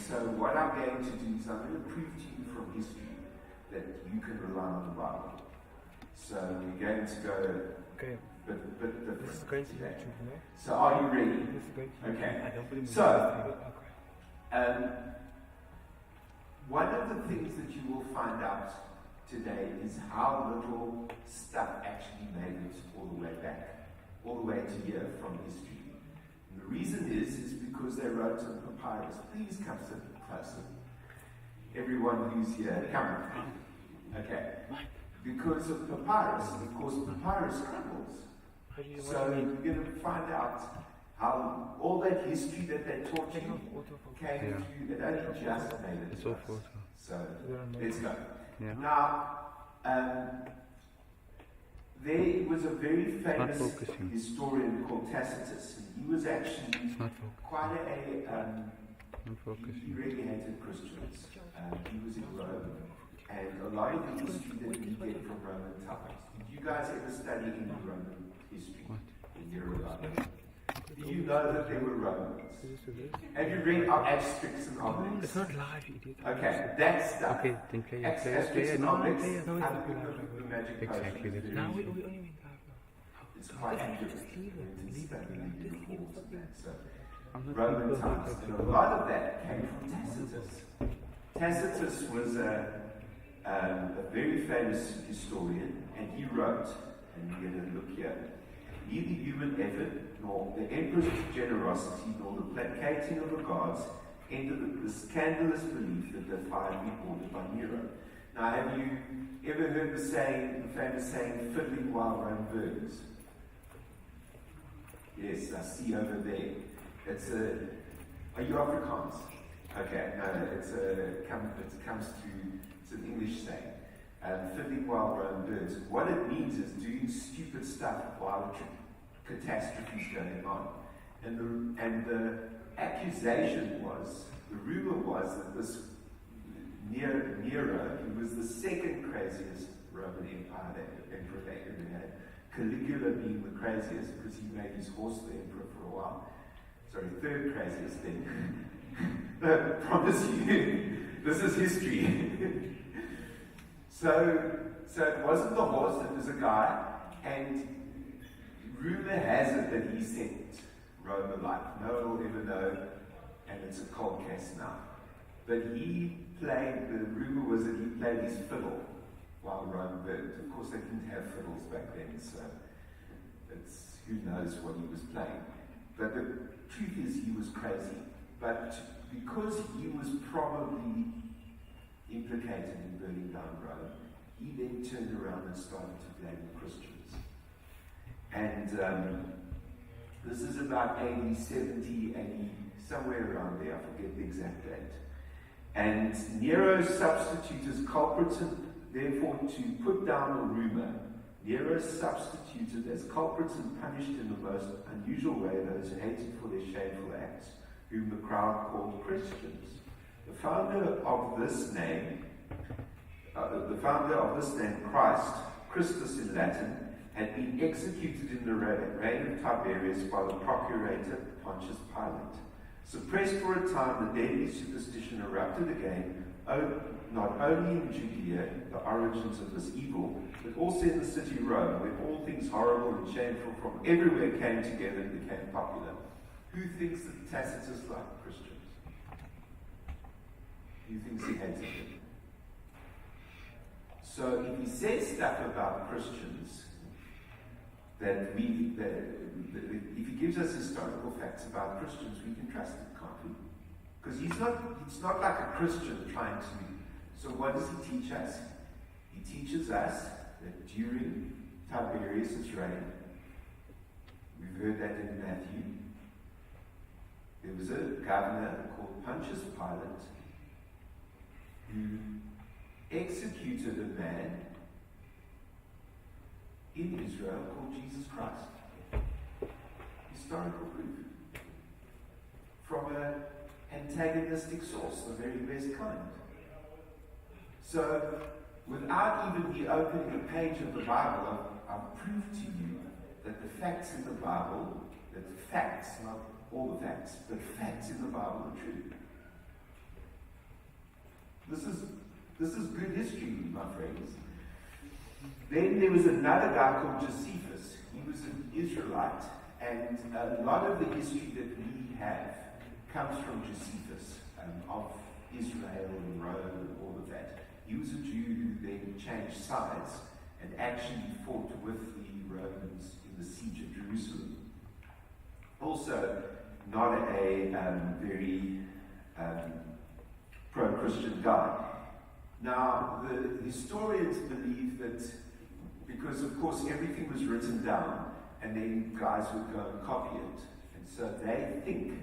so what I'm going to do is I'm going to prove to you from history that you can rely on the Bible. So we're going to go Okay. but This is going to YouTube, no? So are you ready? This is going to YouTube. Okay. I don't believe So, okay. One of the things that you will find out today is how little stuff actually made it all the way back, all the way to here from history. And the reason is because they wrote on papyrus. Please come sit closer. Everyone who's here, come. Okay. Because of papyrus, and of course papyrus crumbles. So you're going to find out how all that history that they taught you came through. It only just made it. It's all photo. So let's go. Yeah. Now, there was a very famous historian called Tacitus, and he was actually quite he really hated Christians. He was in Rome, and a lot of the history that we get from Roman times. Did you guys ever study any Roman history? A year ago? Do you know that there were Romans? Have you read Asterix and Obelix? It's not live, idiot. Okay, that stuff. Okay, then play it. Asterix and Obelix. Exactly. Now we only mean live now. It's quite accurate. Roman times. And a lot of that came from Tacitus. Tacitus was a very famous historian, and he wrote, and you're going to look here, neither human effort, nor the emperor's generosity, nor the placating of the gods ended the scandalous belief that the fire be ordered by Nero. Now, have you ever heard the famous saying, fiddling while Rome burns? Yes, I see over there. Are you Afrikaans? Okay, no, it comes through, it's an English saying. Fiddling while Rome burns. What it means is doing stupid stuff while a catastrophe is going on. And the accusation was, the rumor was that this Nero, who was the second craziest Roman emperor they ever had, Caligula being the craziest because he made his horse the emperor for a while. Sorry, third craziest thing. I promise you, this is history. So it wasn't the horse, it was a guy, and rumor has it that he sent Rome alive. No one will ever know, and it's a cold case now. But the rumor was that he played his fiddle while Rome burned. Of course, they didn't have fiddles back then, so who knows what he was playing. But the truth is he was crazy. But because he was probably implicated in burning down Rome, he then turned around and started to blame the Christians. And this is about AD 70, AD somewhere around there, I forget the exact date. And Nero substituted as culprits, therefore to put down the rumor, Nero substituted as culprits and punished in the most unusual way those hated for their shameful acts, whom the crowd called Christians. The founder of this name, Christ, Christus in Latin, had been executed in the reign of Tiberius by the procurator Pontius Pilate. Suppressed for a time, the deadly superstition erupted again, not only in Judea, the origins of this evil, but also in the city Rome, where all things horrible and shameful from everywhere came together and became popular. Who thinks that Tacitus liked Christians? Who thinks he hated them? So if he says stuff about Christians, if he gives us historical facts about Christians, we can trust it, can't we? Because it's not like a Christian trying to. So what does he teach us? He teaches us that during Tiberius' reign, we've heard that in Matthew, there was a governor called Pontius Pilate who executed a man in Israel called Jesus Christ. Historical proof. From an antagonistic source, the very best kind. So, without even me opening a page of the Bible, I've proved to you that the facts in the Bible, that the facts, not all the facts, but facts in the Bible are true. This is good history, my friends. Then there was another guy called Josephus. He was an Israelite, and a lot of the history that we have comes from Josephus, of Israel and Rome and all of that. He was a Jew who then changed sides and actually fought with the Romans in the siege of Jerusalem. Also, not a very pro-Christian guy. Now, the historians believe that because, of course, everything was written down, and then guys would go and copy it. And so they think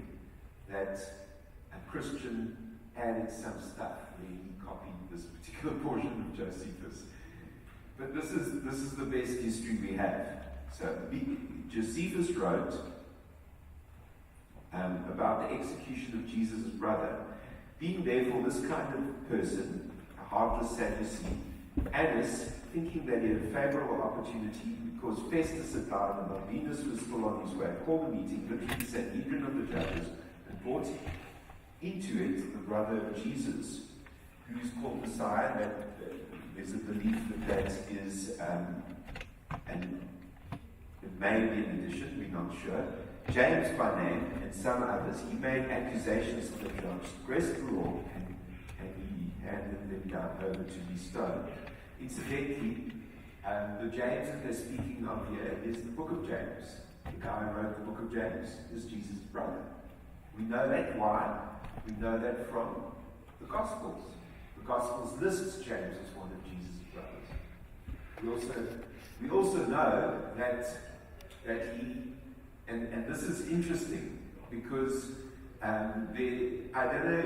that a Christian added some stuff when he copied this particular portion of Josephus. But this is the best history we have. So Josephus wrote about the execution of Jesus' brother. Being therefore this kind of person, a heartless Sadducee, Annas, thinking that he had a favorable opportunity because Festus had died and Albinus was still on his way, called a meeting, literally the Sanhedrin of the judges, and brought into it the brother of Jesus, who is called Messiah. That there's a belief that is, and it may be an addition, we're not sure. James by name and some others, he made accusations that transgressed the law, and he handed them down over to be stoned. Incidentally, the James that they're speaking of here is the book of James. The guy who wrote the book of James is Jesus' brother. We know that. Why? We know that from the Gospels. The Gospels lists James as one of Jesus' brothers. We also know that he, and this is interesting because I don't know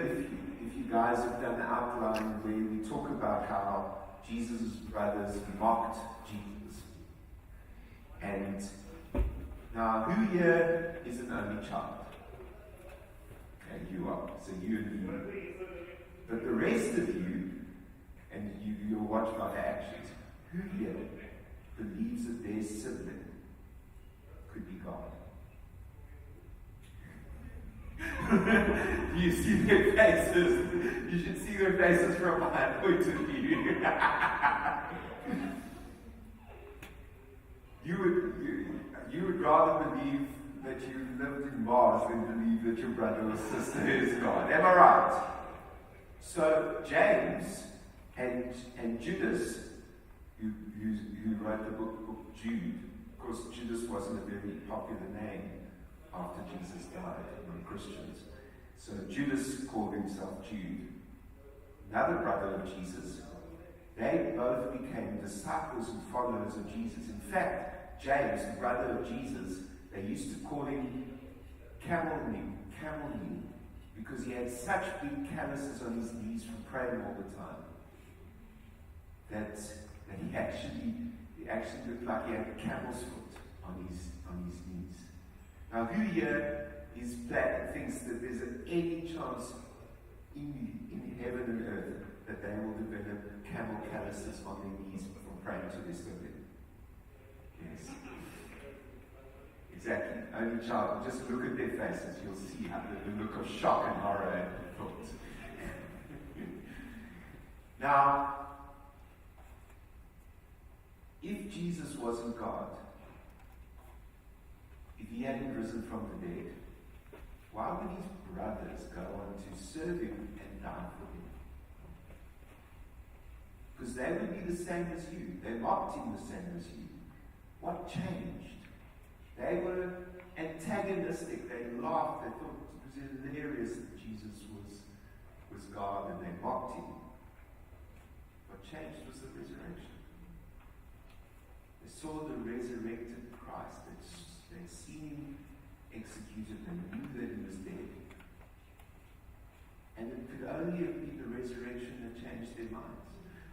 if you guys have done the outline where we talk about how Jesus' brothers mocked Jesus. And now, who here is an only child? Okay, you are. So you and me. But the rest of you, and you'll watch by the actions, who here believes that their sibling could be God? Do you see their faces? You should see their faces from my point of view. You would rather believe that you lived in Mars than believe that your brother or sister is God. Am I right? So James and Judas, who wrote the book Jude, of course Judas wasn't a very popular name after Jesus died among Christians. So Judas called himself Jude, another brother of Jesus. They both became disciples and followers of Jesus. In fact, James, the brother of Jesus, they used to call him camel knee, because he had such big calluses on his knees from praying all the time that he actually looked like he had a camel's foot on his knees. Now, who here thinks that there's any chance in heaven and earth that they will develop camel calluses on their knees from praying to their sibling? Yes. Exactly. Only child. Just look at their faces. You'll see how the look of shock and horror and thought. Now, if Jesus wasn't God, if he hadn't risen from the dead, why would his brothers go on to serve him and die for him? Because they would be the same as you. They mocked him the same as you. What changed? They were antagonistic. They laughed. They thought it was hilarious that Jesus was God, and they mocked him. What changed was the resurrection. They saw the resurrected Christ. They'd seen him executed. They knew that he was dead. And it could only have been the resurrection that changed their minds.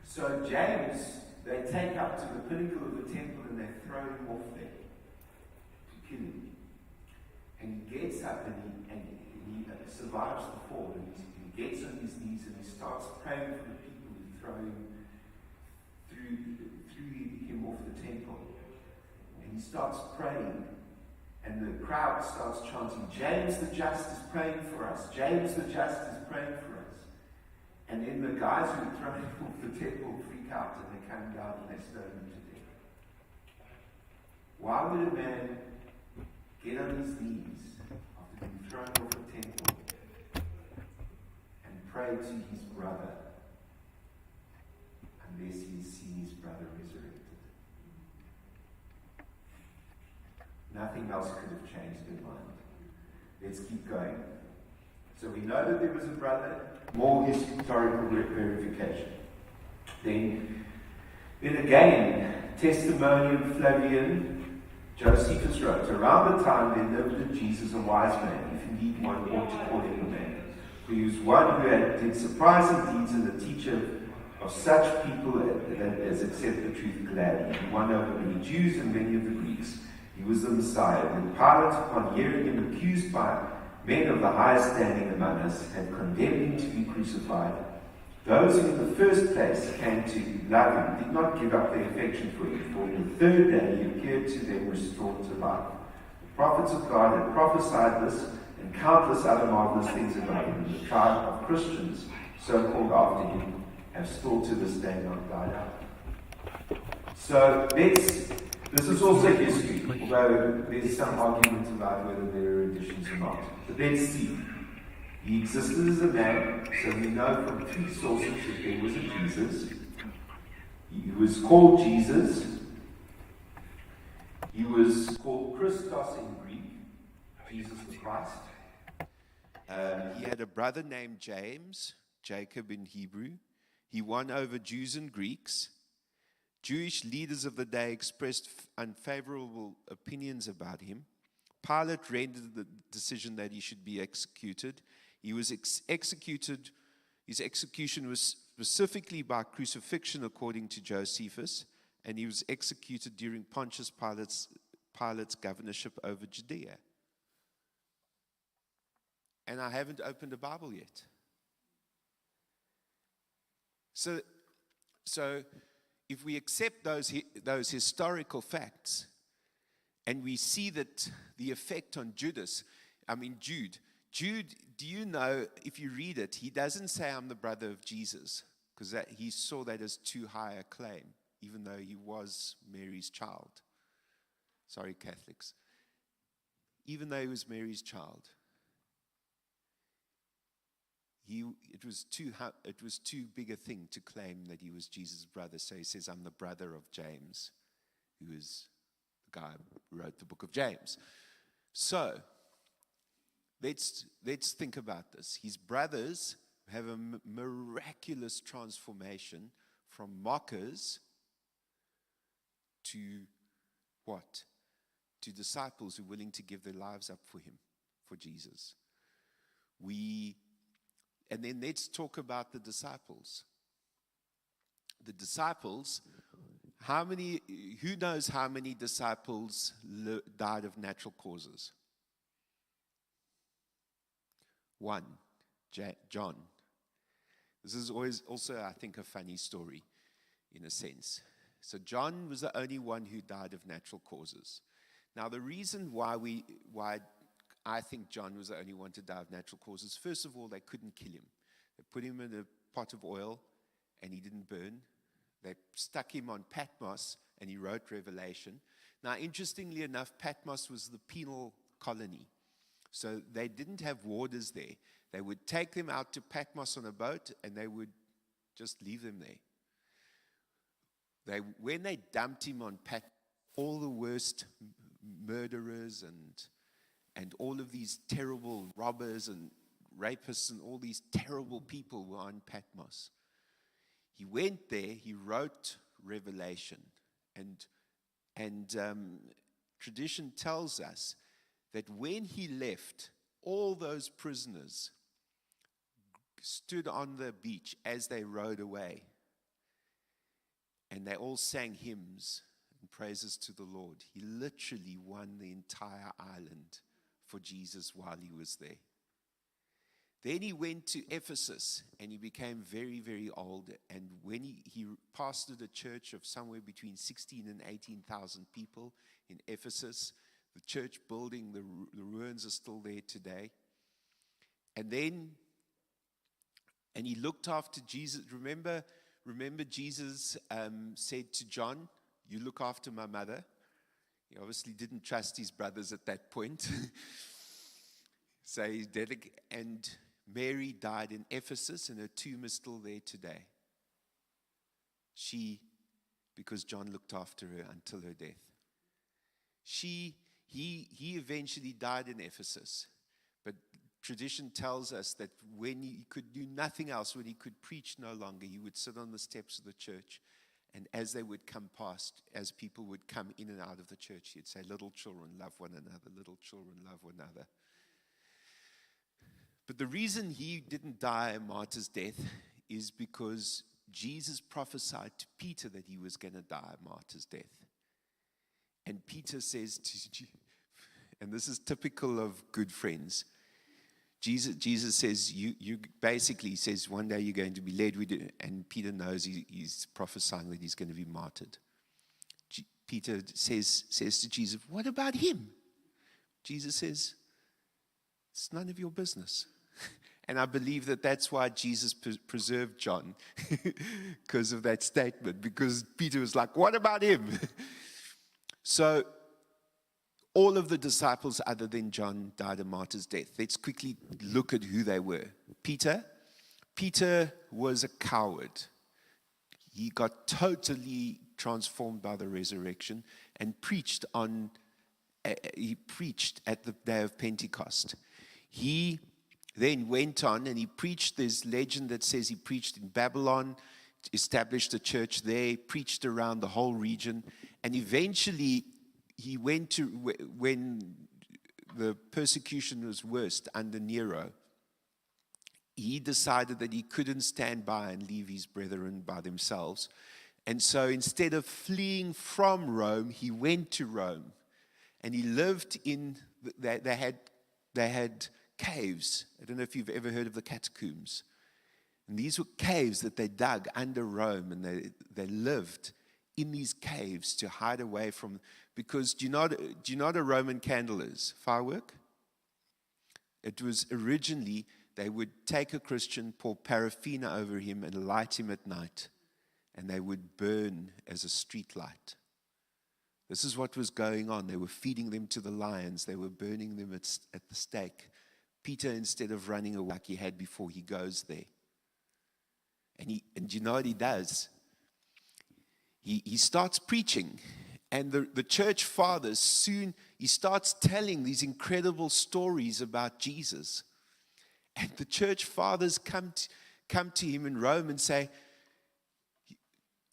So James, they take up to the pinnacle of the temple and they throw him off there to kill him. And he gets up and he survives the fall. And he gets on his knees and he starts praying for the people who throw him threw him off the temple. And he starts praying. And the crowd starts chanting, James the just is praying for us. James the just is praying for us. And then the guys who throw him off the temple freak out and they come down and they stone him to death. Why would a man get on his knees after being thrown off a temple and pray to his brother unless he's seen his brother resurrected? Nothing else could have changed their mind. Let's keep going. So we know that there was a brother, more historical verification. Then again, Testimonium Flavian, Josephus wrote, around the time there lived in Jesus a wise man, if indeed one ought to call him a man. For he was one who did surprising deeds and a teacher of such people as accept the truth gladly. He won over many Jews and many of the Greeks. He was the Messiah. When Pilate, upon hearing him accused by men of the highest standing among us, had condemned him to be crucified, those who in the first place came to love him did not give up their affection for him, for on the third day he appeared to them restored to life. The prophets of God had prophesied this and countless other marvelous things about him, and the tribe of Christians, so called after him, have still to this day not died out. So this is also history, although there's some argument about whether there are additions or not. But let's see. He existed as a man, so we know from three sources that there was a Jesus. He was called Jesus. He was called Christos in Greek, Jesus the Christ. He had a brother named James, Jacob in Hebrew. He won over Jews and Greeks. Jewish leaders of the day expressed unfavorable opinions about him. Pilate rendered the decision that he should be executed. He was executed. His execution was specifically by crucifixion, according to Josephus, and he was executed during Pontius Pilate's governorship over Judea. And I haven't opened a Bible yet. So if we accept those historical facts, and we see that the effect on Jude, do you know, if you read it, he doesn't say, I'm the brother of Jesus, because he saw that as too high a claim, even though he was Mary's child. Sorry, Catholics. Even though he was Mary's child, it was too big a thing to claim that he was Jesus' brother. So he says, I'm the brother of James, who is the guy who wrote the book of James. So let's think about this. His brothers have a miraculous transformation from mockers to what? To disciples who are willing to give their lives up for him, for Jesus. And then let's talk about the disciples. The disciples, who knows how many disciples died of natural causes? One, John. This is always also, I think, a funny story in a sense. So John was the only one who died of natural causes. Now the reason why I think John was the only one to die of natural causes, first of all, they couldn't kill him. They put him in a pot of oil and he didn't burn. They stuck him on Patmos and he wrote Revelation. Now, interestingly enough, Patmos was the penal colony. So they didn't have warders there. They would take them out to Patmos on a boat and they would just leave them there. When they dumped him on Patmos, all the worst murderers and all of these terrible robbers and rapists and all these terrible people were on Patmos. He went there, he wrote Revelation, and tradition tells us that when he left, all those prisoners stood on the beach as they rowed away, and they all sang hymns and praises to the Lord. He literally won the entire island for Jesus while he was there. Then he went to Ephesus and he became very, very old. And when he pastored a church of somewhere between 16 and 18,000 people in Ephesus, the church building, the ruins are still there today. And then And he looked after Jesus. Remember Jesus said to John, "You look after my mother." He obviously didn't trust his brothers at that point. So and Mary died in Ephesus, and her tomb is still there today. Because John looked after her until her death. He eventually died in Ephesus, but tradition tells us that when he could do nothing else, when he could preach no longer, he would sit on the steps of the church, and as they would come past, as people would come in and out of the church, he'd say, "Little children, love one another. Little children, love one another." But the reason he didn't die a martyr's death is because Jesus prophesied to Peter that he was going to die a martyr's death. And Peter says to, and this is typical of good friends, Jesus says, you basically says, one day you're going to be led with it, and Peter knows he's prophesying that he's going to be martyred. Peter says to Jesus, "What about him?" Jesus says, "It's none of your business." And I believe that that's why Jesus preserved John, because of that statement, because Peter was like, "What about him?" So all of the disciples other than John died a martyr's death. Let's quickly look at who they were. Peter was a coward. He got totally transformed by the resurrection and preached at the day of Pentecost. He then went on and he preached. There's legend that says he preached in Babylon, established a church there, preached around the whole region, and eventually he went to, when the persecution was worst under Nero, he decided that he couldn't stand by and leave his brethren by themselves. And so instead of fleeing from Rome, he went to Rome. And he lived in, they had caves. I don't know if you've ever heard of the catacombs. And these were caves that they dug under Rome, and they lived in these caves to hide away from, because do you know what a Roman candle is? Firework? It was originally, they would take a Christian, pour paraffin over him and light him at night, and they would burn as a street light. This is what was going on. They were feeding them to the lions. They were burning them at the stake. Peter, instead of running away like he had before, he goes there. And you know what he does? He starts preaching, and the church fathers soon, he starts telling these incredible stories about Jesus. And the church fathers come to him in Rome and say,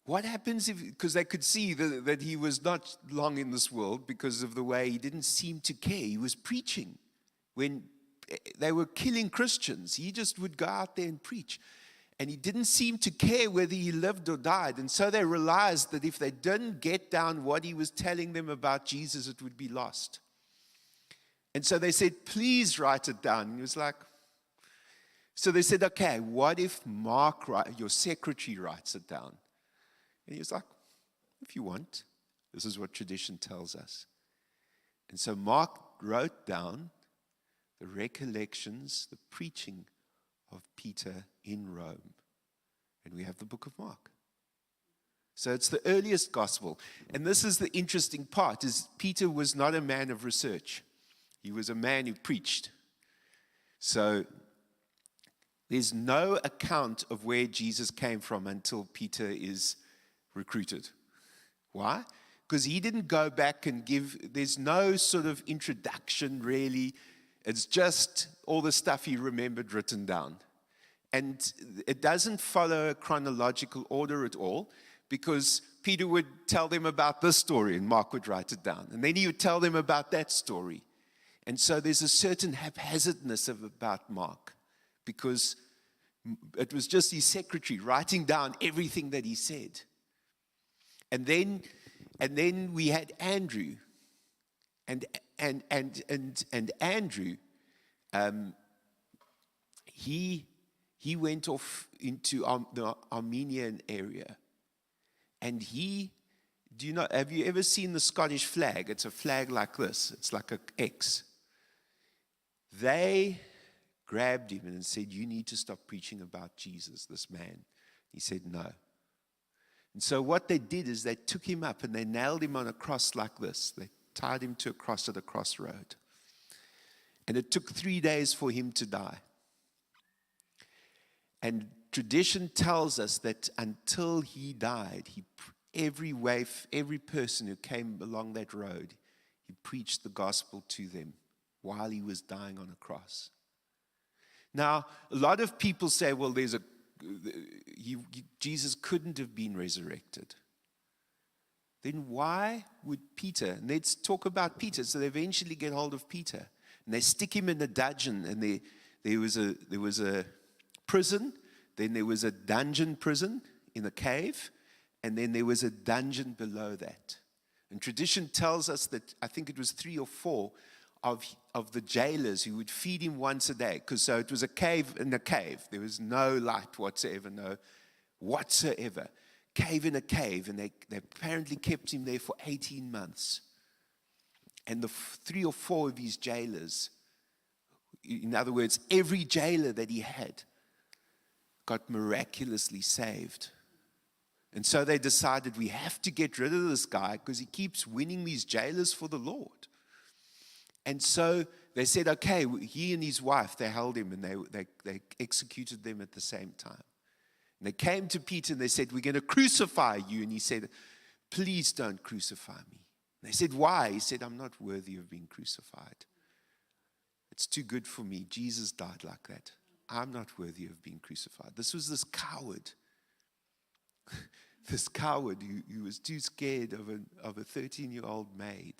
what happens if, because they could see that he was not long in this world because of the way he didn't seem to care. He was preaching. When they were killing Christians, he just would go out there and preach. And he didn't seem to care whether he lived or died. And so they realized that if they didn't get down what he was telling them about Jesus, it would be lost. And so they said, "Please write it down." And he was like, so they said, "Okay, what if Mark, your secretary, writes it down?" And he was like, "If you want." This is what tradition tells us. And so Mark wrote down the recollections, the preaching of Peter in Rome. And we have the book of Mark. So it's the earliest gospel. And this is the interesting part, is Peter was not a man of research. He was a man who preached. So there's no account of where Jesus came from until Peter is recruited. Why? Because he didn't go back and there's no sort of introduction really. It's just all the stuff he remembered written down. And it doesn't follow a chronological order at all, because Peter would tell them about this story and Mark would write it down. And then he would tell them about that story. And so there's a certain haphazardness about Mark, because it was just his secretary writing down everything that he said. And then we had Andrew. And Andrew, he went off into the Armenian area. And have you ever seen the Scottish flag? It's a flag like this. It's like an X. They grabbed him and said, "You need to stop preaching about Jesus, this man." He said, "No." And so what they did is they took him up and they nailed him on a cross like this. They tied him to a cross at a crossroad. And it took 3 days for him to die. And tradition tells us that until he died, every person who came along that road, he preached the gospel to them while he was dying on a cross. Now, a lot of people say, well, Jesus couldn't have been resurrected. Then why would Peter, and let's talk about Peter, so they eventually get hold of Peter, and they stick him in a dungeon, and there was a prison, then there was a dungeon prison in a cave, and then there was a dungeon below that. And tradition tells us that, I think it was 3 or 4 of the jailers who would feed him once a day. Because so it was a cave in a cave. There was no light whatsoever, Cave in a cave, and they apparently kept him there for 18 months. And the 3 or 4 of his jailers, in other words, every jailer that he had, got miraculously saved. And so they decided, we have to get rid of this guy because he keeps winning these jailers for the Lord. And so they said, okay, he and his wife, they held him and they executed them at the same time. And they came to Peter and they said, we're going to crucify you. And he said, please don't crucify me. And they said, why? He said, I'm not worthy of being crucified. It's too good for me. Jesus died like that. I'm not worthy of being crucified. This was this coward. This coward who was too scared of a 13-year-old maid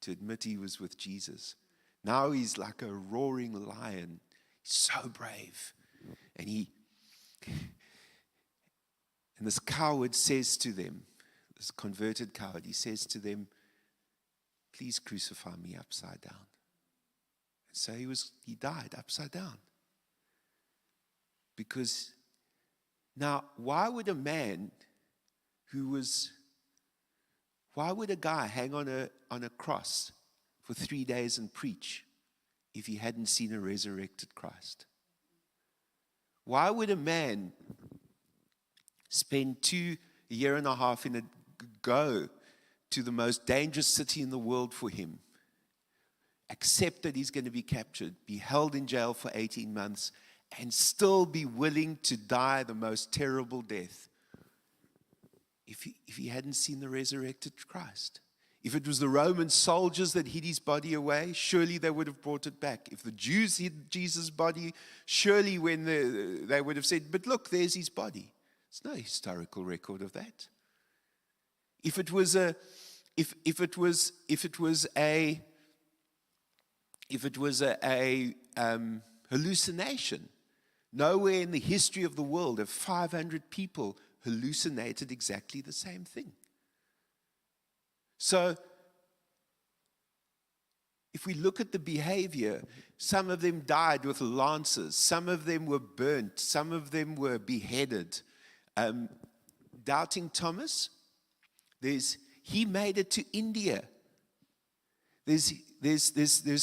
to admit he was with Jesus. Now he's like a roaring lion. He's so brave. And this coward says to them, this converted coward, he says to them, please crucify me upside down. And so he died upside down. Because now, why would a guy hang on a cross for 3 days and preach if he hadn't seen a resurrected Christ? Why would a man spend a year and a half go to the most dangerous city in the world for him, accept that he's going to be captured, be held in jail for 18 months, and still be willing to die the most terrible death if he hadn't seen the resurrected Christ? If it was the Roman soldiers that hid his body away, surely they would have brought it back. If the Jews hid Jesus' body, surely they would have said, but look, there's his body. There's no historical record of that. If it was a hallucination, nowhere in the history of the world have 500 people hallucinated exactly the same thing. So, if we look at the behavior, some of them died with lances, some of them were burnt, some of them were beheaded. Doubting Thomas, he made it to India. There's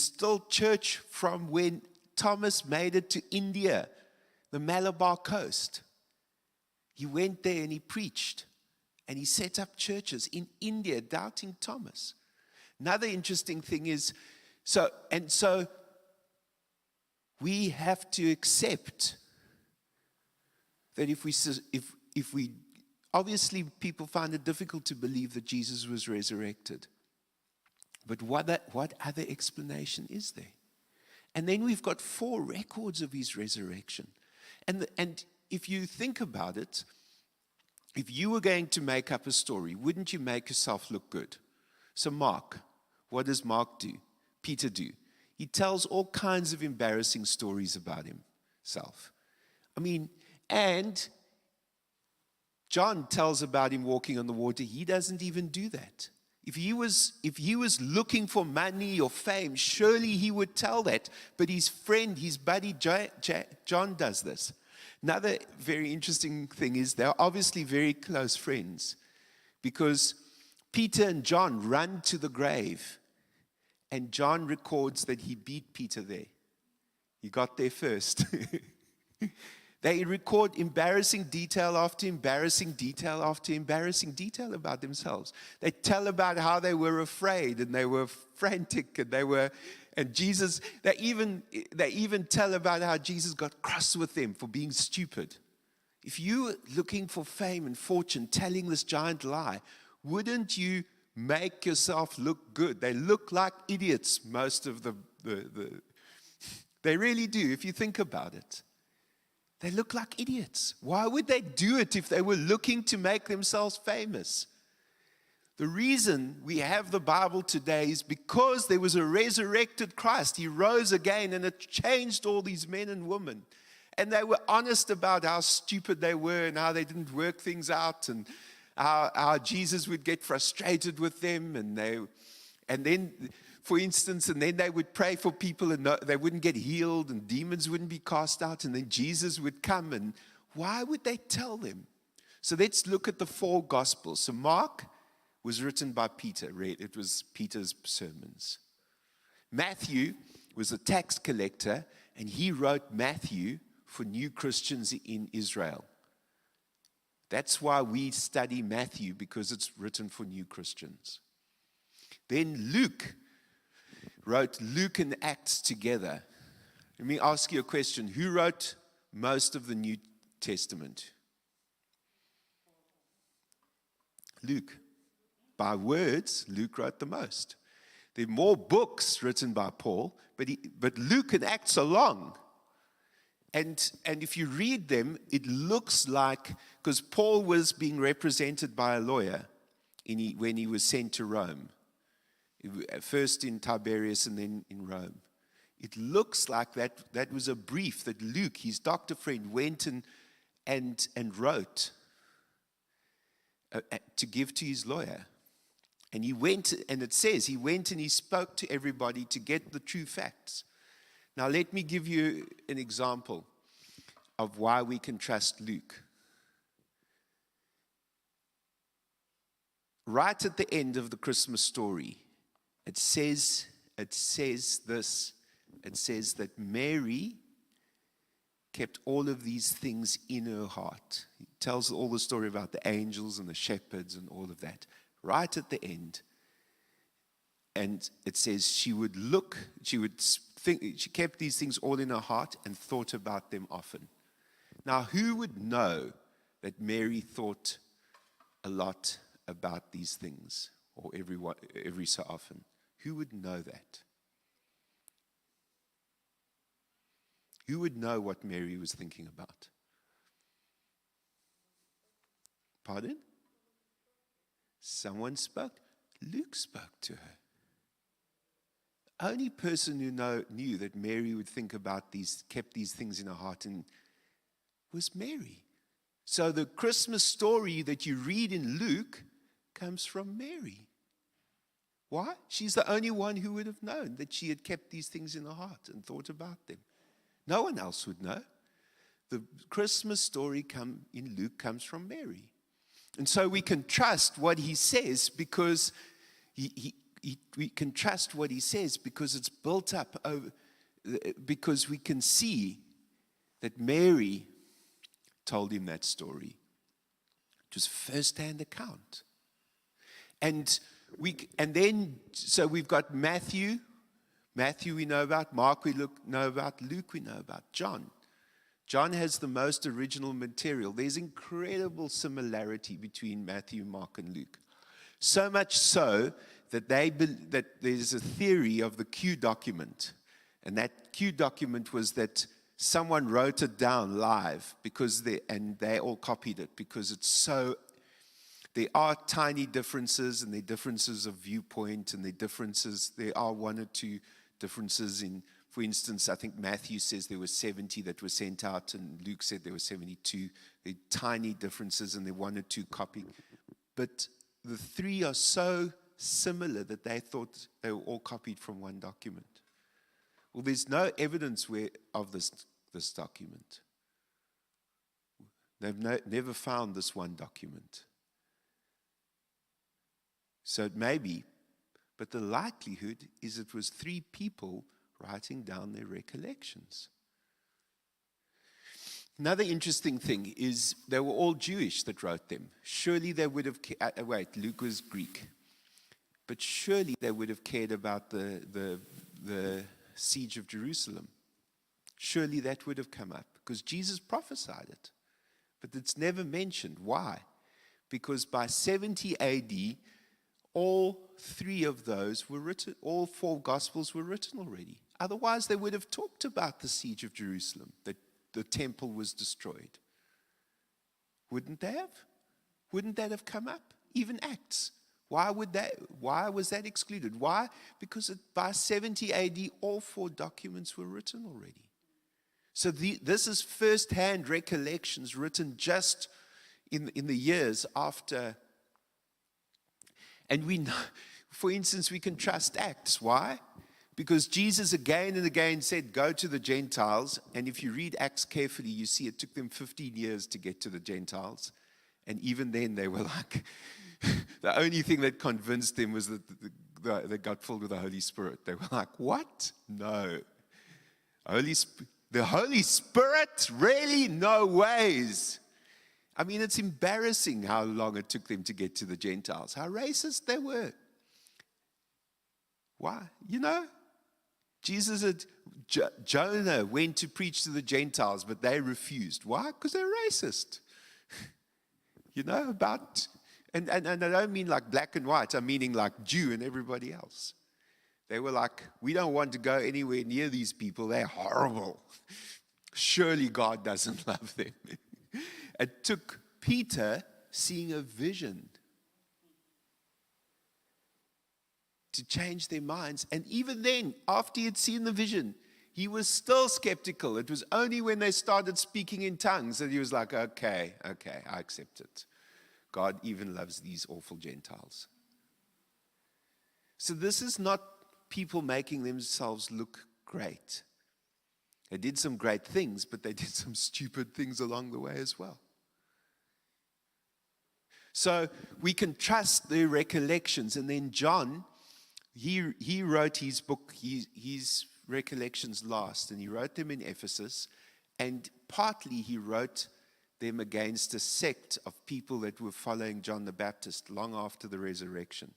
still church from when Thomas made it to India, the Malabar coast. He went there and he preached. And he set up churches in India, Doubting Thomas. Another interesting thing is, so we have to accept that if we obviously people find it difficult to believe that Jesus was resurrected. But what other explanation is there? And then we've got 4 records of his resurrection. And if you think about it, if you were going to make up a story, wouldn't you make yourself look good? So Mark, what does Mark do? Peter do? He tells all kinds of embarrassing stories about himself. And John tells about him walking on the water. He doesn't even do that. If he was looking for money or fame, surely he would tell that. But his friend, his buddy John does this. Another very interesting thing is they're obviously very close friends, because Peter and John run to the grave, and John records that he beat Peter there. He got there first. They record embarrassing detail after embarrassing detail after embarrassing detail about themselves. They tell about how they were afraid and they were frantic and Jesus, they even tell about how Jesus got cross with them for being stupid. If you were looking for fame and fortune, telling this giant lie, wouldn't you make yourself look good? They look like idiots, most of they really do, if you think about it. They look like idiots. Why would they do it if they were looking to make themselves famous? The reason we have the Bible today is because there was a resurrected Christ. He rose again, and it changed all these men and women. And they were honest about how stupid they were and how they didn't work things out and how Jesus would get frustrated with them. And then, for instance, and then they would pray for people and they wouldn't get healed and demons wouldn't be cast out. And then Jesus would come, and why would they tell them? So let's look at the 4 Gospels. So Mark was written by Peter. It was Peter's sermons. Matthew was a tax collector, and he wrote Matthew for new Christians in Israel. That's why we study Matthew, because it's written for new Christians. Then Luke wrote Luke and Acts together. Let me ask you a question. Who wrote most of the New Testament? Luke. By words, Luke wrote the most. There are more books written by Paul, but Luke and Acts are long. And if you read them, it looks like, because Paul was being represented by a lawyer when he was sent to Rome. First in Tiberias and then in Rome. It looks like that was a brief that Luke, his doctor friend, went and wrote to give to his lawyer. And he went, and it says he went and he spoke to everybody to get the true facts. Now let me give you an example of why we can trust Luke. Right at the end of the Christmas story, it says that Mary kept all of these things in her heart. It tells all the story about the angels and the shepherds and all of that. Right at the end. And it says she kept these things all in her heart and thought about them often. Now, who would know that Mary thought a lot about these things, or every so often? Who would know that? Who would know what Mary was thinking about? Pardon? Someone spoke. Luke spoke to her. The only person who knew that Mary would think about kept these things in her heart, was Mary. So the Christmas story that you read in Luke comes from Mary. Why? She's the only one who would have known that she had kept these things in her heart and thought about them. No one else would know. The Christmas story in Luke comes from Mary. And so we can trust what he says because we can trust what he says because it's built up over, because we can see that Mary told him that story. It was a first-hand account. So we've got Matthew. Matthew we know about. Mark we know about. Luke we know about. John. John has the most original material. There's incredible similarity between Matthew, Mark, and Luke. So much so that that there's a theory of the Q document. And that Q document was that someone wrote it down live and they all copied it because it's so. There are tiny differences, and there are differences of viewpoint, and there are one or two differences in, for instance, I think Matthew says there were 70 that were sent out, and Luke said there were 72. There are tiny differences, and there are one or two copied. But the three are so similar that they thought they were all copied from one document. Well, there's no evidence of this document. They've never found this one document. So it may be, but the likelihood is it was three people writing down their recollections. Another interesting thing is they were all Jewish that wrote them. Surely they would have, wait, Luke was Greek. But surely they would have cared about the siege of Jerusalem. Surely that would have come up because Jesus prophesied it. But it's never mentioned. Why? Because by 70 AD, all three of those were written, all four Gospels were written already. Otherwise, they would have talked about the siege of Jerusalem, that the temple was destroyed. Wouldn't they have? Wouldn't that have come up? Even Acts. Why was that excluded? Why? Because by 70 AD, all four documents were written already. So this is first-hand recollections written just in the years after. And we know, for instance, we can trust Acts. Why? Because Jesus again and again said, go to the Gentiles. And if you read Acts carefully, you see it took them 15 years to get to the Gentiles. And even then they were like, the only thing that convinced them was that they got filled with the Holy Spirit. They were like, what? No. The Holy Spirit? Really? No ways. I mean, it's embarrassing how long it took them to get to the Gentiles, how racist they were. Why? You know, Jonah went to preach to the Gentiles, but they refused. Why? Because they're racist. You know, and I don't mean like black and white, I'm meaning like Jew and everybody else. They were like, we don't want to go anywhere near these people, they're horrible. Surely God doesn't love them. It took Peter seeing a vision to change their minds. And even then, after he had seen the vision, he was still skeptical. It was only when they started speaking in tongues that he was like, okay, I accept it. God even loves these awful Gentiles. So this is not people making themselves look great. They did some great things, but they did some stupid things along the way as well. So we can trust their recollections. And then John, he wrote his book, his recollections last, and he wrote them in Ephesus. And partly he wrote them against a sect of people that were following John the Baptist long after the resurrection.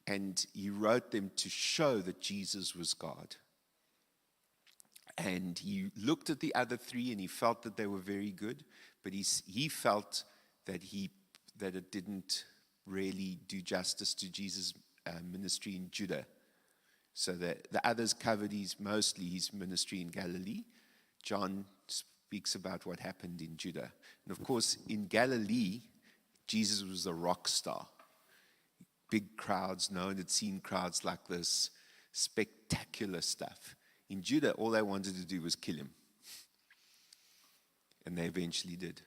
And he wrote them to show that Jesus was God. And he looked at the other three and he felt that they were very good, but he felt that it didn't really do justice to Jesus' ministry in Judah. So that the others covered mostly his ministry in Galilee. John speaks about what happened in Judah. And of course, in Galilee, Jesus was a rock star. Big crowds, no one had seen crowds like this, spectacular stuff. In Judah, all they wanted to do was kill him. And they eventually did.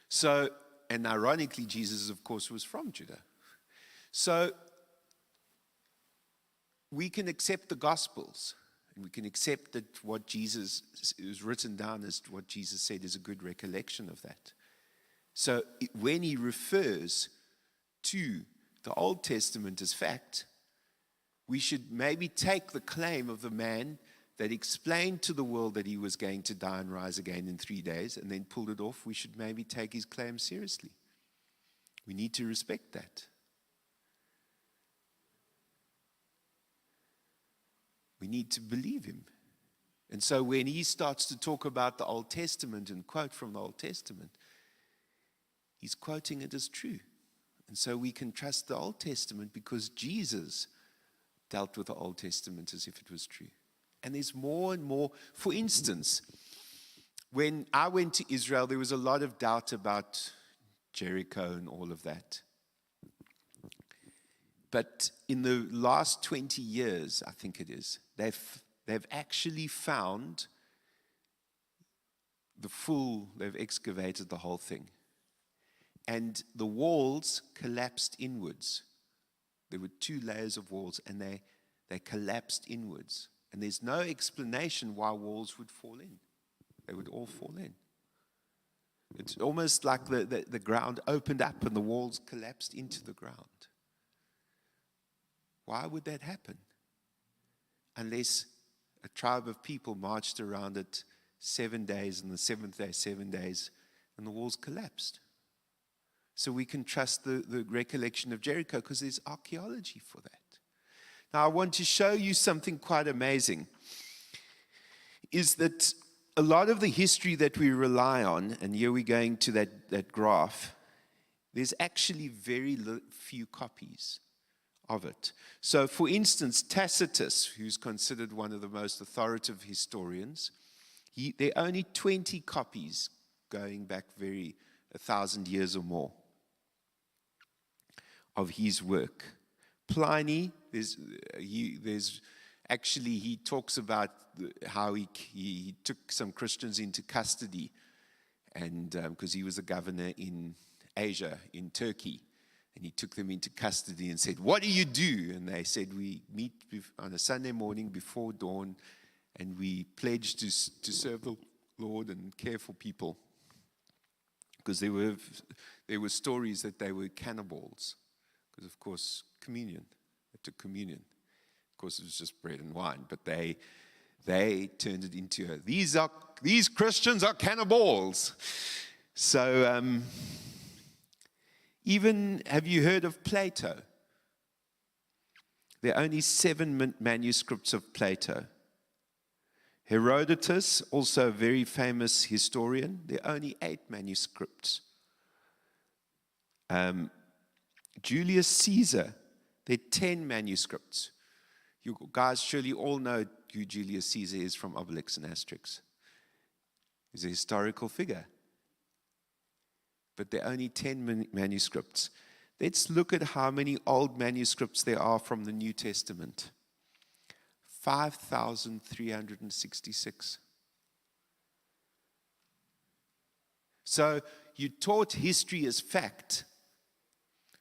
So, and ironically, Jesus, of course, was from Judah. So, we can accept the Gospels. And we can accept that what Jesus is written down as what Jesus said is a good recollection of that. So, when he refers to the Old Testament as fact, we should maybe take the claim of the man that explained to the world that he was going to die and rise again in 3 days and then pulled it off. We should maybe take his claim seriously. We need to respect that. We need to believe him. And so when he starts to talk about the Old Testament and quote from the Old Testament, he's quoting it as true. And so we can trust the Old Testament because Jesus dealt with the Old Testament as if it was true. And there's more and more. For instance, when I went to Israel, there was a lot of doubt about Jericho and all of that. But in the last 20 years, I think it is, they've actually found they've excavated the whole thing. And the walls collapsed inwards. There were 2 layers of walls, and they collapsed inwards. And there's no explanation why walls would fall in. They would all fall in. It's almost like the ground opened up and the walls collapsed into the ground. Why would that happen? Unless a tribe of people marched around it 7 days, and the seventh day, 7 days, and the walls collapsed. So we can trust the recollection of Jericho because there's archaeology for that. Now, I want to show you something quite amazing, is that a lot of the history that we rely on, and here we're going to that graph, there's actually very few copies of it. So, for instance, Tacitus, who's considered one of the most authoritative historians, there are only 20 copies going back 1,000 years or more of his work. Pliny, he talks about how he took some Christians into custody, and because he was a governor in Asia, in Turkey, and he took them into custody and said, "What do you do?" And they said, "We meet on a Sunday morning before dawn, and we pledge to serve the Lord and care for people." Because there were stories that they were cannibals, because of course communion. They took communion. Of course, it was just bread and wine, but they turned it into these Christians are cannibals. So, even have you heard of Plato? There are only 7 manuscripts of Plato. Herodotus, also a very famous historian, there are only 8 manuscripts. Julius Caesar, there are 10 manuscripts. You guys surely all know who Julius Caesar is from Obelix and Asterix. He's a historical figure. But there are only 10 manuscripts. Let's look at how many old manuscripts there are from the New Testament. 5,366. So you taught history as fact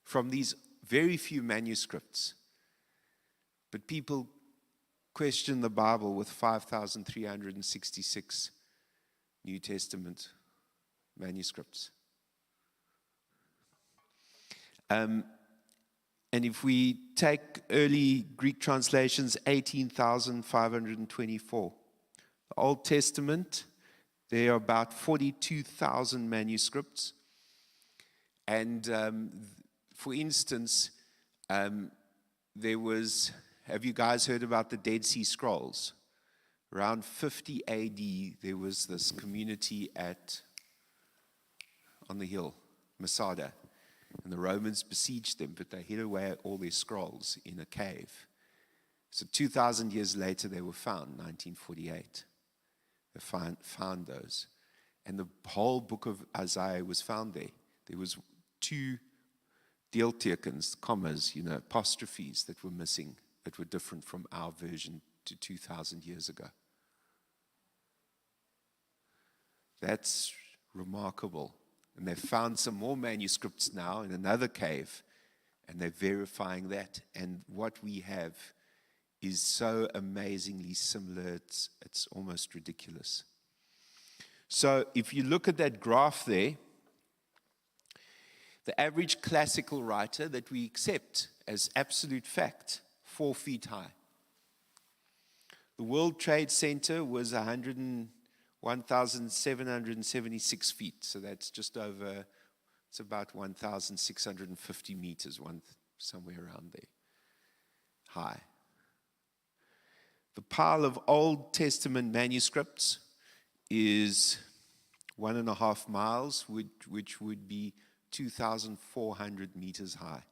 from these very few manuscripts. But people question the Bible with 5,366 New Testament manuscripts. And if we take early Greek translations, 18,524. The Old Testament, there are about 42,000 manuscripts. And for instance, there was, have you guys heard about the Dead Sea Scrolls? Around 50 AD, there was this community on the hill, Masada. And the Romans besieged them, but they hid away all their scrolls in a cave. So 2,000 years later, they were found, 1948. They found those. And the whole book of Isaiah was found there. There was 2 deeltekens, commas, apostrophes that were missing, that were different from our version to 2,000 years ago. That's remarkable. And they've found some more manuscripts now in another cave, and they're verifying that. And what we have is so amazingly similar, it's almost ridiculous. So if you look at that graph there, the average classical writer that we accept as absolute fact, 4 feet high. The World Trade Center was 1,776 feet, so that's just over, it's about 1,650 meters, somewhere around there, high. The pile of Old Testament manuscripts is 1.5 miles, which would be 2,400 meters high.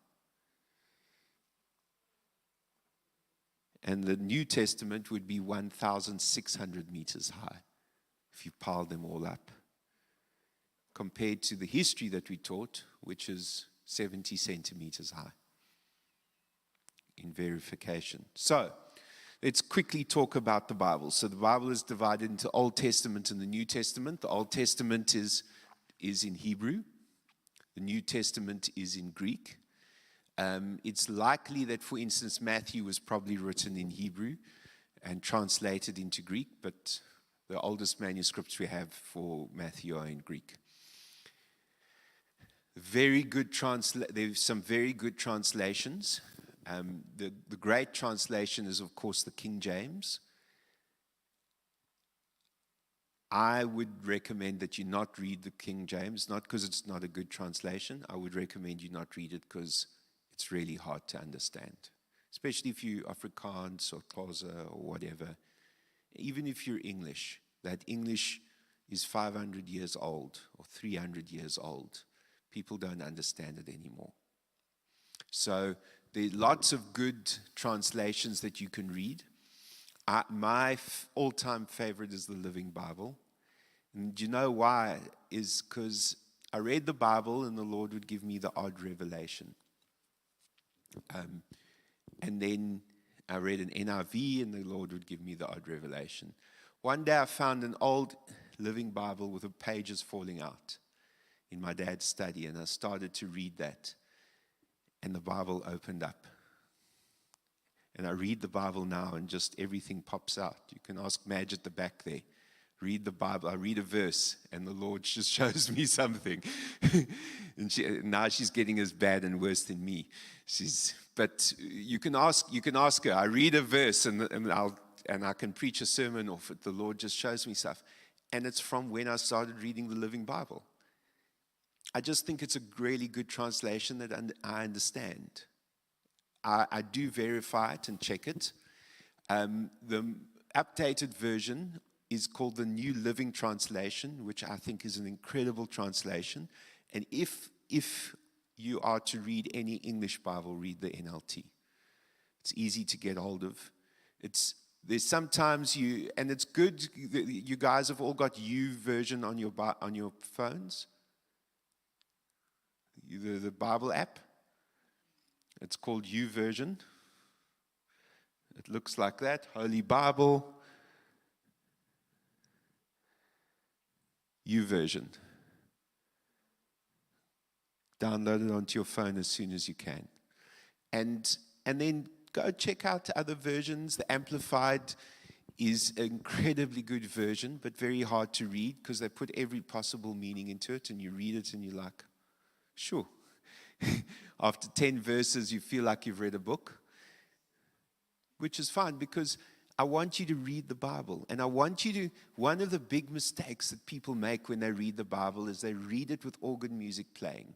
And the New Testament would be 1,600 meters high, if you pile them all up, compared to the history that we taught, which is 70 centimeters high in verification. So, let's quickly talk about the Bible. So the Bible is divided into Old Testament and the New Testament. The Old Testament is in Hebrew. The New Testament is in Greek. It's likely that, for instance, Matthew was probably written in Hebrew and translated into Greek, but the oldest manuscripts we have for Matthew are in Greek. There's some very good translations. The great translation is, of course, the King James. I would recommend that you not read the King James, not because it's not a good translation. I would recommend you not read it because it's really hard to understand, especially if you're Afrikaans or Xhosa or whatever. Even if you're English, that English is 500 years old or 300 years old. People don't understand it anymore. So there are lots of good translations that you can read. My all-time favorite is the Living Bible. And do you know why? Is because I read the Bible and the Lord would give me the odd revelation. And then I read an NIV and the Lord would give me the odd revelation. One day I found an old Living Bible with the pages falling out in my dad's study, and I started to read that. And the Bible opened up. And I read the Bible now and just everything pops out. You can ask Madge at the back there. Read the Bible. I read a verse and the Lord just shows me something. And now she's getting as bad and worse than me. But you can ask her. I read a verse and I can preach a sermon off it. The Lord just shows me stuff. And it's from when I started reading the Living Bible. I just think it's a really good translation that I understand. I do verify it and check it. The updated version is called the New Living Translation, which I think is an incredible translation. And if you are to read any English Bible, read the NLT. It's easy to get hold of. There's sometimes and it's good. You guys have all got YouVersion on your phones. The Bible app. It's called YouVersion. It looks like that. Holy Bible. YouVersion. Download it onto your phone as soon as you can. And then go check out other versions. The Amplified is an incredibly good version, but very hard to read because they put every possible meaning into it, and you read it and you're like, sure. After 10 verses, you feel like you've read a book, which is fine because I want you to read the Bible. And I want you to, one of the big mistakes that people make when they read the Bible is they read it with organ music playing.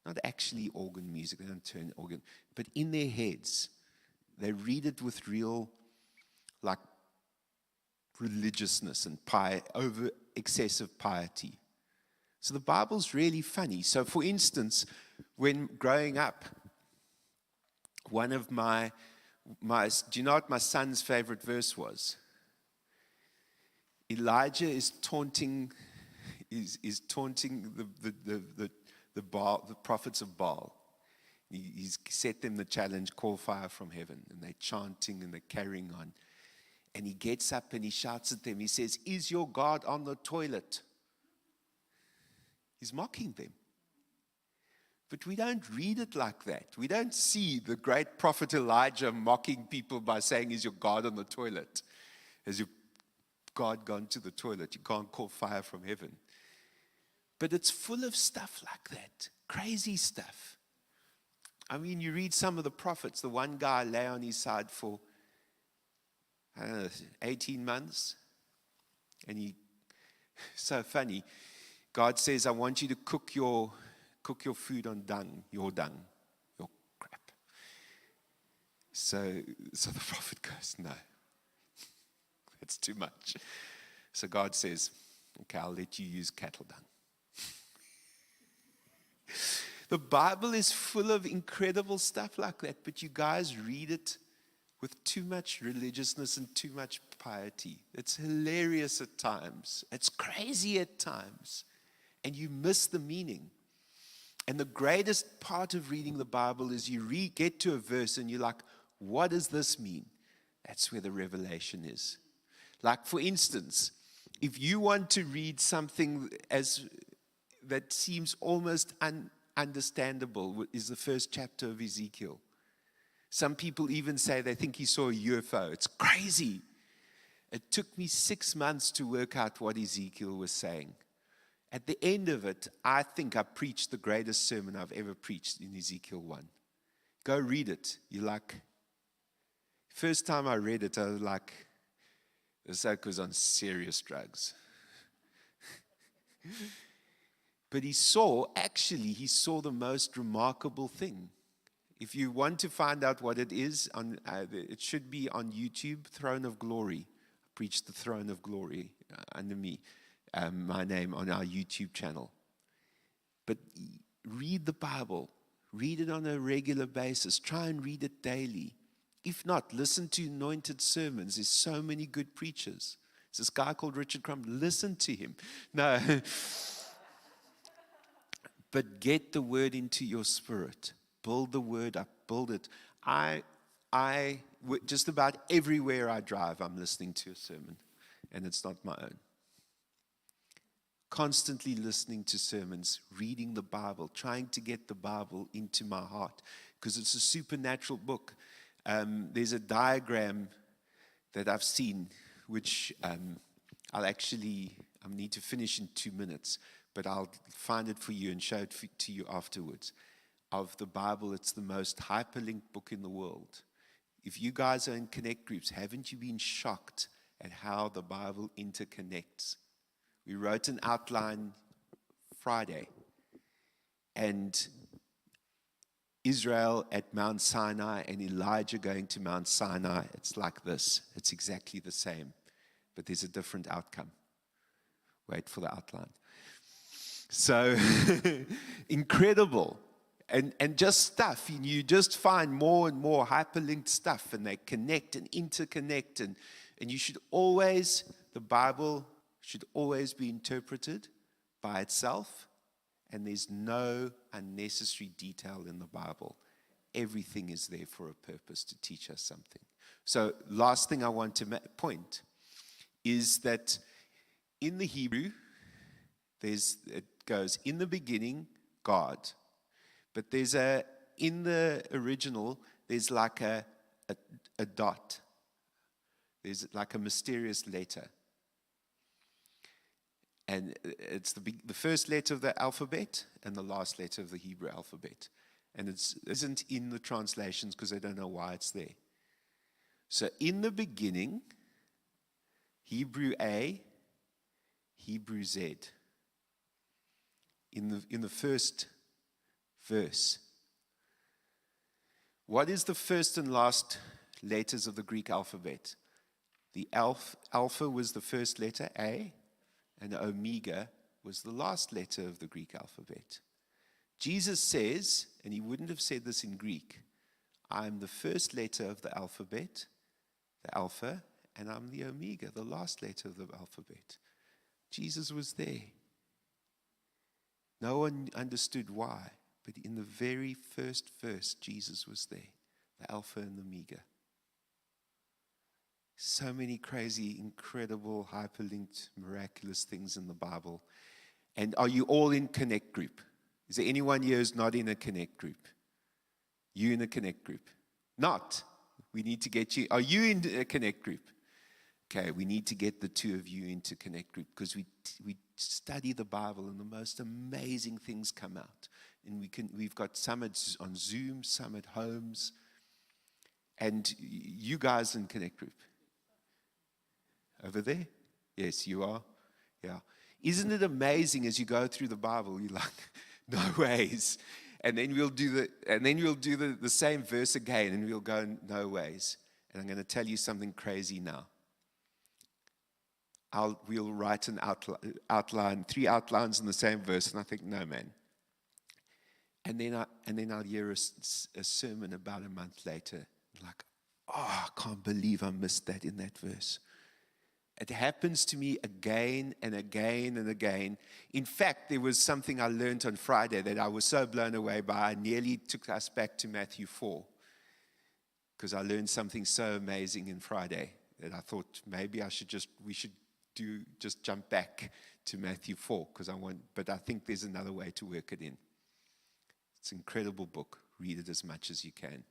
Not actually organ music, they don't turn organ, but in their heads. They read it with real, like, religiousness and over excessive piety. So the Bible's really funny. So for instance, when growing up, one of my do you know what my son's favorite verse was? Elijah is taunting the prophets of Baal. He's set them the challenge, call fire from heaven, and they're chanting and they're carrying on. And he gets up and he shouts at them. He says, "Is your God on the toilet?" He's mocking them. But we don't read it like that. We don't see the great prophet Elijah mocking people by saying, "Is your God on the toilet? Has your God gone to the toilet? You can't call fire from heaven." But it's full of stuff like that. Crazy stuff. I mean, you read some of the prophets. The one guy lay on his side for, 18 months. And so funny. God says, "I want you to cook your food on dung, your crap." So the prophet goes, "No, that's too much." So God says, "Okay, I'll let you use cattle dung." The Bible is full of incredible stuff like that, but you guys read it with too much religiousness and too much piety. It's hilarious at times. It's crazy at times. And you miss the meaning. And the greatest part of reading the Bible is you get to a verse and you're like, what does this mean? That's where the revelation is. Like, for instance, if you want to read something that seems almost understandable, is the first chapter of Ezekiel. Some people even say they think he saw a UFO. It's crazy. It took me 6 months to work out what Ezekiel was saying. At the end of it, I think I preached the greatest sermon I've ever preached in Ezekiel 1. Go read it. You like, first time I read it, I was like, this oak was on serious drugs. But he saw the most remarkable thing. If you want to find out what it is, it should be on YouTube, Throne of Glory. I preach the Throne of Glory under me, my name on our YouTube channel. But read the Bible. Read it on a regular basis. Try and read it daily. If not, listen to anointed sermons. There's so many good preachers. There's this guy called Richard Crumb. Listen to him. No. But get the word into your spirit. Build the word up. Build it. Just about everywhere I drive, I'm listening to a sermon. And it's not my own. Constantly listening to sermons, reading the Bible, trying to get the Bible into my heart, because it's a supernatural book. There's a diagram that I've seen, which I need to finish in 2 minutes, but I'll find it for you and show it to you afterwards. Of the Bible, it's the most hyperlinked book in the world. If you guys are in connect groups, haven't you been shocked at how the Bible interconnects? We wrote an outline Friday, and Israel at Mount Sinai and Elijah going to Mount Sinai, it's like this. It's exactly the same, but there's a different outcome. Wait for the outline. So, incredible. And just stuff, and you just find more and more hyperlinked stuff, and they connect and interconnect, and you should always, the Bible should always be interpreted by itself, and there's no unnecessary detail in the Bible. Everything is there for a purpose to teach us something. So last thing I want to point is that in the Hebrew, it goes, in the beginning, God. But in the original, there's like a dot. There's like a mysterious letter. And it's the first letter of the alphabet and the last letter of the Hebrew alphabet. And it isn't in the translations because they don't know why it's there. So in the beginning, Hebrew A, Hebrew Z. In the first verse. What is the first and last letters of the Greek alphabet? The alpha was the first letter, A, and omega was the last letter of the Greek alphabet. Jesus says, and he wouldn't have said this in Greek, I'm the first letter of the alphabet, the alpha, and I'm the omega, the last letter of the alphabet. Jesus was there. No one understood why, but in the very first verse, Jesus was there, the alpha and the omega. So many crazy, incredible, hyperlinked, miraculous things in the Bible. And are you all in Connect Group? Is there anyone here who's not in a Connect Group? You in a Connect Group? Not. We need to get you. Are you in a Connect Group? Okay, we need to get the two of you into Connect Group because we study the Bible and the most amazing things come out. And we've got some on Zoom, some at homes. And you guys in Connect Group? Over there? Yes, you are. Yeah. Isn't it amazing as you go through the Bible, you're like, no ways. And then we'll do the same verse again, and we'll go, no ways. And I'm going to tell you something crazy now. We'll write an outline, 3 outlines in the same verse, and I think, no, man. And then I'll hear a sermon about a month later, like, oh, I can't believe I missed that in that verse. It happens to me again and again and again. In fact, there was something I learned on Friday that I was so blown away by. I nearly took us back to Matthew 4 because I learned something so amazing in Friday that I thought maybe we should jump back to Matthew 4 but I think there's another way to work it in. It's an incredible book. Read it as much as you can.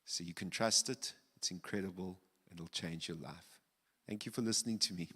So you can trust it. It's incredible. It'll change your life. Thank you for listening to me.